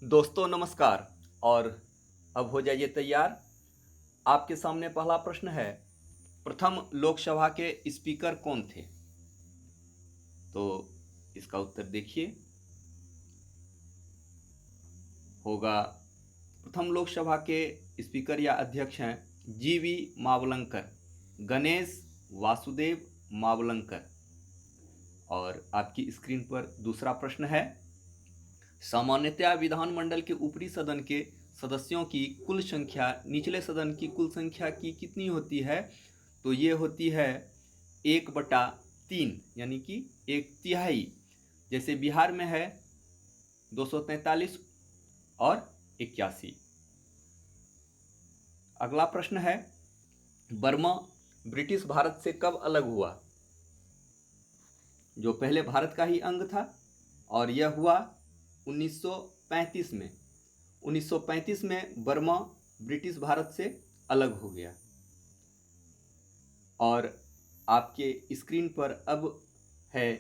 दोस्तों नमस्कार। और अब हो जाइए तैयार। आपके सामने पहला प्रश्न है, प्रथम लोकसभा के स्पीकर कौन थे? तो इसका उत्तर देखिए, होगा प्रथम लोकसभा के स्पीकर या अध्यक्ष हैं जीवी मावलंकर, गणेश वासुदेव मावलंकर। और आपकी स्क्रीन पर दूसरा प्रश्न है, सामान्यतया विधानमंडल के ऊपरी सदन के सदस्यों की कुल संख्या निचले सदन की कुल संख्या की कितनी होती है? तो ये होती है 1/3, यानी कि 1/3। जैसे बिहार में है 243 और 81। अगला प्रश्न है, बर्मा ब्रिटिश भारत से कब अलग हुआ? जो पहले भारत का ही अंग था, और यह हुआ 1935 में। 1935 में बर्मा ब्रिटिश भारत से अलग हो गया। और आपके स्क्रीन पर अब है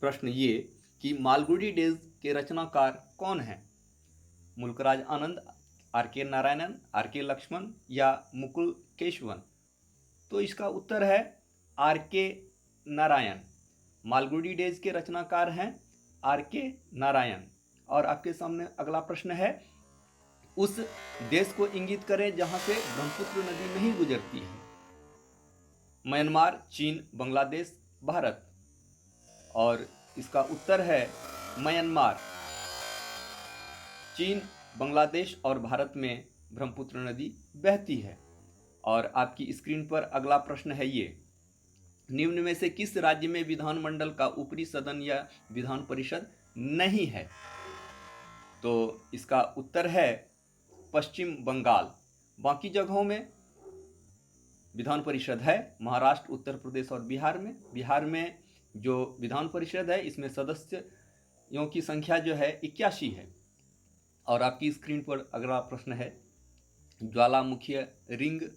प्रश्न ये कि मालगुडी डेज के रचनाकार कौन हैं? मुल्कराज आनंद, आर के नारायणन, आर के लक्ष्मण या मुकुल केशवन? तो इसका उत्तर है आर के नारायण। मालगुडी डेज के रचनाकार हैं आर के नारायण। और आपके सामने अगला प्रश्न है, उस देश को इंगित करें जहां से ब्रह्मपुत्र नदी नहीं गुजरती है। म्यांमार, चीन, बांग्लादेश, भारत? और इसका उत्तर है म्यांमार। चीन, बांग्लादेश और भारत में ब्रह्मपुत्र नदी बहती है। और आपकी स्क्रीन पर अगला प्रश्न है ये, निम्न में से किस राज्य में विधानमंडल का ऊपरी सदन या विधान परिषद नहीं है? तो इसका उत्तर है पश्चिम बंगाल। बाकी जगहों में विधान परिषद है, महाराष्ट्र, उत्तर प्रदेश और बिहार में। बिहार में जो विधान परिषद है इसमें सदस्यों की संख्या जो है 81 है। और आपकी स्क्रीन पर अगला प्रश्न है, ज्वालामुखी रिंग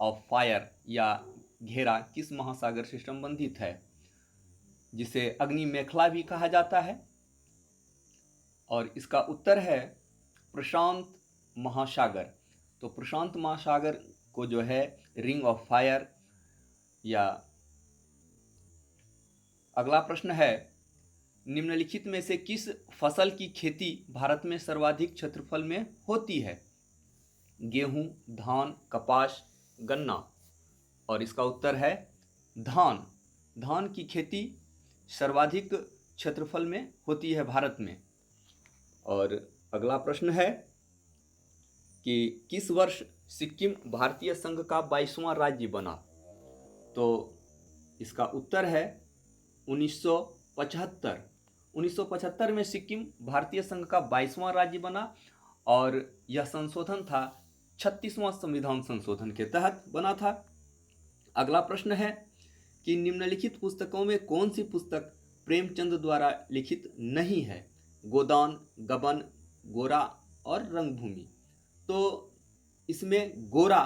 ऑफ फायर या घेरा किस महासागर से संबंधित है, जिसे अग्नि मेखला भी कहा जाता है? और इसका उत्तर है प्रशांत महासागर। तो प्रशांत महासागर को जो है रिंग ऑफ फायर या। अगला प्रश्न है, निम्नलिखित में से किस फसल की खेती भारत में सर्वाधिक क्षेत्रफल में होती है? गेहूं, धान, कपास, गन्ना? और इसका उत्तर है धान। धान की खेती सर्वाधिक क्षेत्रफल में होती है भारत में। और अगला प्रश्न है कि किस वर्ष सिक्किम भारतीय संघ का 22वां राज्य बना? तो इसका उत्तर है 1975। 1975 में सिक्किम भारतीय संघ का 22वां राज्य बना। और यह संशोधन था 36वां संविधान संशोधन के तहत बना था। अगला प्रश्न है कि निम्नलिखित पुस्तकों में कौन सी पुस्तक प्रेमचंद द्वारा लिखित नहीं है? गोदान, गबन, गोरा और रंगभूमि? तो इसमें गोरा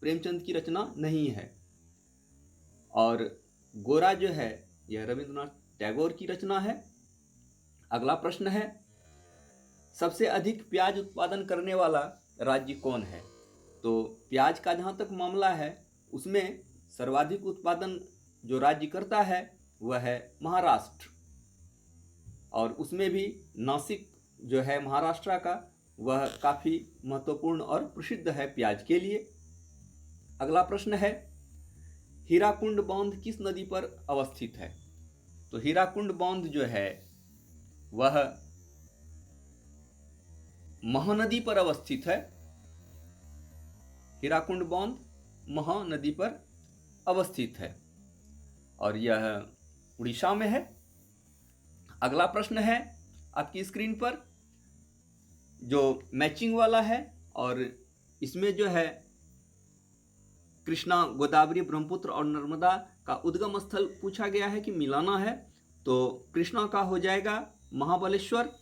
प्रेमचंद की रचना नहीं है। और गोरा जो है यह रविंद्रनाथ टैगोर की रचना है। अगला प्रश्न है, सबसे अधिक प्याज उत्पादन करने वाला राज्य कौन है? तो प्याज का जहाँ तक मामला है उसमें सर्वाधिक उत्पादन जो राज्य करता है वह है महाराष्ट्र। और उसमें भी नासिक जो है महाराष्ट्र का, वह काफ़ी महत्वपूर्ण और प्रसिद्ध है प्याज के लिए। अगला प्रश्न है, हीराकुंड बांध किस नदी पर अवस्थित है? तो हीराकुंड बांध जो है वह महानदी पर अवस्थित है। हीराकुंड बांध महानदी पर अवस्थित है और यह उड़ीसा में है। अगला प्रश्न है आपकी स्क्रीन पर, जो मैचिंग वाला है, और इसमें जो है कृष्णा, गोदावरी, ब्रह्मपुत्र और नर्मदा का उद्गम स्थल पूछा गया है कि मिलाना है। तो कृष्णा का हो जाएगा महाबलेश्वर,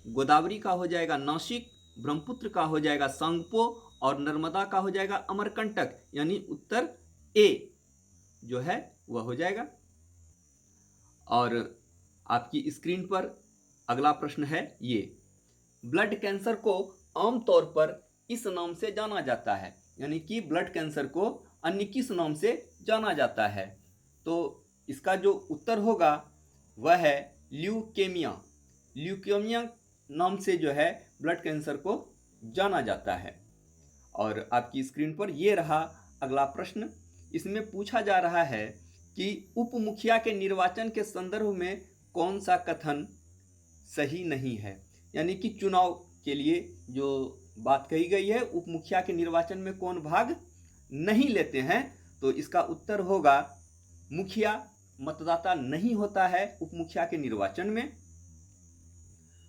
गोदावरी का हो जाएगा नासिक, ब्रह्मपुत्र का हो जाएगा सांगपो और नर्मदा का हो जाएगा अमरकंटक, यानी उत्तर ए जो है वह हो जाएगा। और आपकी स्क्रीन पर अगला प्रश्न है ये, ब्लड कैंसर को आमतौर पर इस नाम से जाना जाता है, यानी कि ब्लड कैंसर को अन्य किस नाम से जाना जाता है? तो इसका जो उत्तर होगा वह है ल्यूकेमिया। ल्यूकेमिया नाम से जो है ब्लड कैंसर को जाना जाता है। और आपकी स्क्रीन पर ये रहा अगला प्रश्न। इसमें पूछा जा रहा है कि उप मुखिया के निर्वाचन के संदर्भ में कौन सा कथन सही नहीं है, यानी कि चुनाव के लिए जो बात कही गई है उप मुखिया के निर्वाचन में कौन भाग नहीं लेते हैं, तो इसका उत्तर होगा मुखिया मतदाता नहीं होता है उप मुखिया के निर्वाचन में।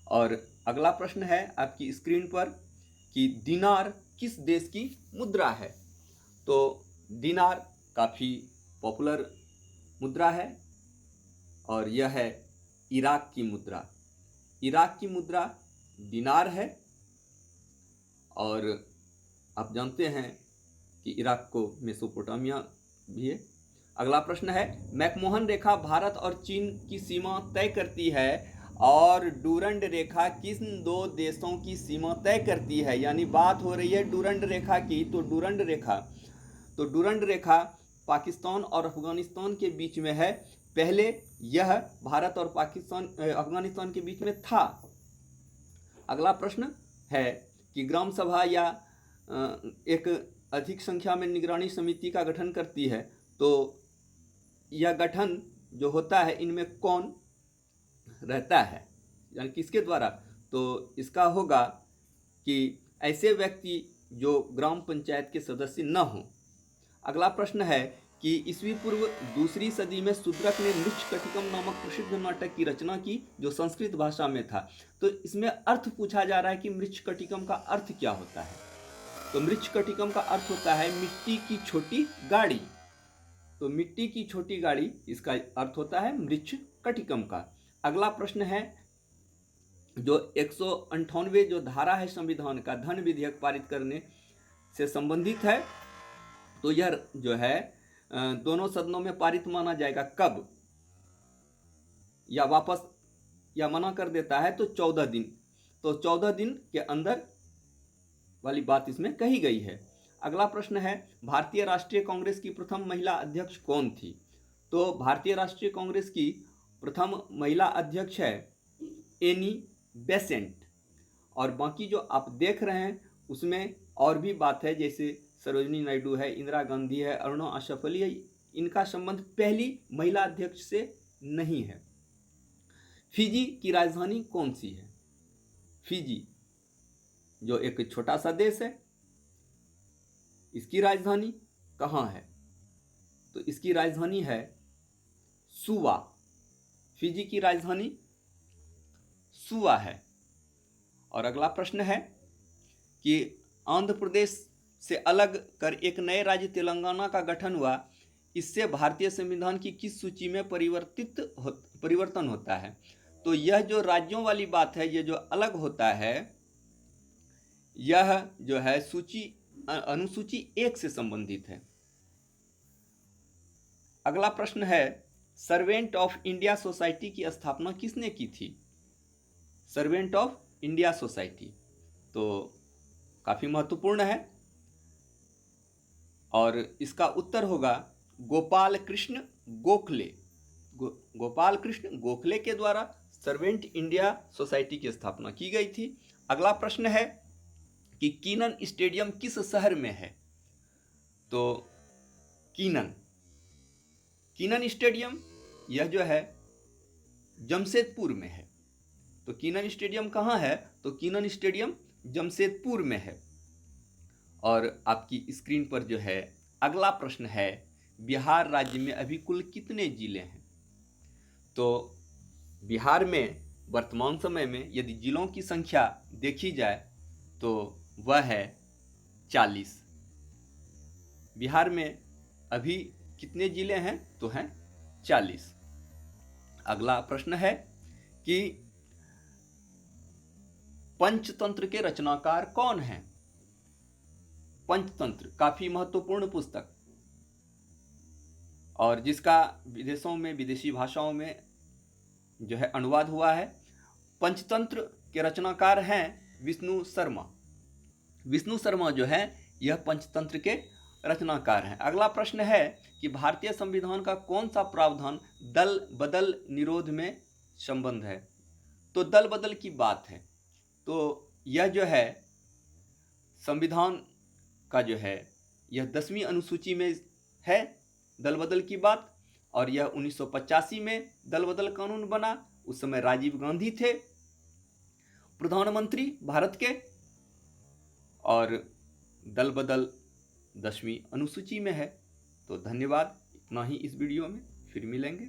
और अगला प्रश्न है आपकी स्क्रीन पर कि दिनार किस देश की मुद्रा है? तो दिनार काफ़ी पॉपुलर मुद्रा है और यह है इराक की मुद्रा। इराक की मुद्रा दिनार है और आप जानते हैं कि इराक को मेसोपोटामिया भी है। अगला प्रश्न है मैकमोहन रेखा भारत और चीन की सीमा तय करती है और डूरंड रेखा किन दो देशों की सीमा तय करती है? यानी बात हो रही है डूरंड रेखा की, तो डूरंड रेखा पाकिस्तान और अफगानिस्तान के बीच में है। पहले यह भारत और अफगानिस्तान के बीच में था। अगला प्रश्न है कि ग्राम सभा या एक अधिक संख्या में निगरानी समिति का गठन करती है, तो यह गठन जो होता है इनमें कौन रहता है, यानी किसके द्वारा? तो इसका होगा कि ऐसे व्यक्ति जो ग्राम पंचायत के सदस्य न हों। अगला प्रश्न है कि ईस्वी पूर्व दूसरी सदी में शूद्रक ने मृच्छकटिकम नामक प्रसिद्ध नाटक की रचना की जो संस्कृत भाषा में था। तो इसमें अर्थ पूछा जा रहा है कि मृच्छकटिकम का अर्थ क्या होता है? तो मृच्छकटिकम का अर्थ होता है मिट्टी की छोटी गाड़ी। तो मिट्टी की छोटी गाड़ी इसका अर्थ होता है मृच्छकटिकम का। अगला प्रश्न है जो 198 जो धारा है संविधान का धन विधेयक पारित करने से संबंधित है, तो यह जो है दोनों सदनों में पारित माना जाएगा कब, या वापस या मना कर देता है तो 14 दिन। तो 14 दिन के अंदर वाली बात इसमें कही गई है। अगला प्रश्न है भारतीय राष्ट्रीय कांग्रेस की प्रथम महिला अध्यक्ष कौन थी? तो भारतीय राष्ट्रीय कांग्रेस की प्रथम महिला अध्यक्ष है एनी बेसेंट। और बाकी जो आप देख रहे हैं उसमें और भी बात है, जैसे सरोजिनी नायडू है, इंदिरा गांधी है, अरुणा आसफ अली है। इनका संबंध पहली महिला अध्यक्ष से नहीं है। फिजी की राजधानी कौन सी है? फिजी जो एक छोटा सा देश है, इसकी राजधानी कहाँ है? तो इसकी राजधानी है सुवा। फिजी की राजधानी सुवा है। और अगला प्रश्न है कि आंध्र प्रदेश से अलग कर एक नए राज्य तेलंगाना का गठन हुआ, इससे भारतीय संविधान की किस सूची में परिवर्तन होता है? तो यह जो राज्यों वाली बात है, ये जो अलग होता है, यह जो है अनुसूची 1 से संबंधित है। अगला प्रश्न है सर्वेंट ऑफ इंडिया सोसाइटी की स्थापना किसने की थी? सर्वेंट ऑफ इंडिया सोसाइटी तो काफी महत्वपूर्ण है और इसका उत्तर होगा गोपाल कृष्ण गोखले। गोपाल कृष्ण गोखले के द्वारा सर्वेंट इंडिया सोसाइटी की स्थापना की गई थी। अगला प्रश्न है कि कीनन स्टेडियम किस शहर में है? तो कीनन स्टेडियम यह जो है जमशेदपुर में है। तो कीनन स्टेडियम कहाँ है? तो कीनन स्टेडियम जमशेदपुर में है। और आपकी स्क्रीन पर जो है अगला प्रश्न है बिहार राज्य में अभी कुल कितने जिले हैं? तो बिहार में वर्तमान समय में यदि जिलों की संख्या देखी जाए तो वह है 40। बिहार में अभी कितने जिले हैं? तो हैं 40। अगला प्रश्न है कि पंचतंत्र के रचनाकार कौन हैं? पंचतंत्र काफी महत्वपूर्ण पुस्तक और जिसका विदेशों में विदेशी भाषाओं में जो है अनुवाद हुआ है। पंचतंत्र के रचनाकार हैं विष्णु शर्मा। विष्णु शर्मा जो है यह पंचतंत्र के रचनाकार हैं। अगला प्रश्न है कि भारतीय संविधान का कौन सा प्रावधान दल बदल निरोध में संबंध है। तो दल बदल की बात है, तो यह जो है संविधान का जो है यह 10वीं अनुसूची में है दल बदल की बात। और यह 1985 में दल बदल कानून बना। उस समय राजीव गांधी थे प्रधानमंत्री भारत के, और दल बदल 10वीं अनुसूची में है। तो धन्यवाद, इतना ही इस वीडियो में, फिर मिलेंगे।